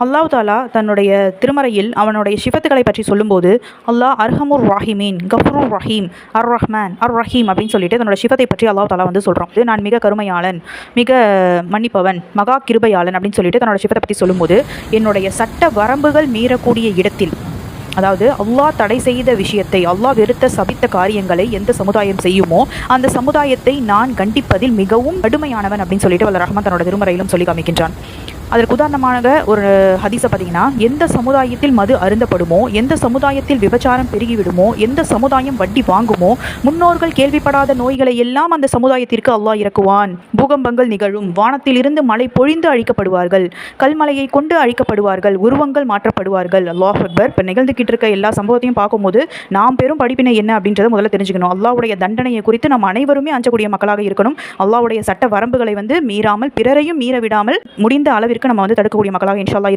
அல்லாஹ் தாலா தன்னுடைய திருமறையில் அவனுடைய சிஃபத்துக்களை பற்றி சொல்லும்போது அல்லாஹ் அர்ஹமுர் ராஹிமீன், கஃபூர் ரஹீம், அர் ரஹ்மான், அர் ரஹீம் அப்படின்னு சொல்லிட்டு தன்னோட சிஃபத்தை பற்றி அல்லாஹ் தாலா வந்து சொல்கிறோம். நான் மிக கருமையாளன், மிக மன்னிப்பவன், மகா கிருபையாளன் அப்படின்னு சொல்லிட்டு தன்னோட சிஃபத்தை பற்றி சொல்லும்போது என்னுடைய சட்ட வரம்புகள் மீறக்கூடிய இடத்தில், அதாவது அல்லாஹ் தடை செய்த விஷயத்தை, அல்லாஹ் வெறுத்த சபித்த காரியங்களை எந்த சமுதாயம் செய்யுமோ அந்த சமுதாயத்தை நான் கண்டிப்பதில் மிகவும் கடுமையானவன் அப்படின்னு சொல்லிட்டு வல்ல ரஹ்மான் தன்னோட திருமறையிலும் சொல்லி காமிக்கின்றான். அதற்கு உதாரணமாக ஒரு ஹதீஸை பார்த்தீங்கன்னா, எந்த சமுதாயத்தில் மது அருந்தப்படுமோ, எந்த சமுதாயத்தில் விபச்சாரம் பெருகிவிடுமோ, எந்த சமுதாயம் வட்டி வாங்குமோ, முன்னோர்கள் கேள்விப்படாத நோய்களை எல்லாம் அந்த சமுதாயத்திற்கு அல்லாஹ் இறக்குவான். பூகம்பங்கள் நிகழும், வானத்தில் இருந்து மழை பொழிந்து அழிக்கப்படுவார்கள், கல்மலையை கொண்டு அழிக்கப்படுவார்கள், உருவங்கள் மாற்றப்படுவார்கள். அல்லாஹ் அக்பர். இப்போ நிகழ்ந்துக்கிட்டு இருக்க எல்லா சம்பவத்தையும் பார்க்கும்போது நாம் பெரும் படிப்பினை என்ன அப்படின்றத முதல்ல தெரிஞ்சுக்கணும். அல்லாஹ்வுடைய தண்டனையை குறித்து நம்ம அனைவருமே அஞ்சக்கூடிய மக்களாக இருக்கணும். அல்லாஹ்வுடைய சட்ட வரம்புகளை மீறாமல், பிறரையும் மீற விடாமல் முடிந்த அளவிற்கு நம்ம தடுக்கக்கூடிய மக்களாக இன்ஷா அல்லாஹ்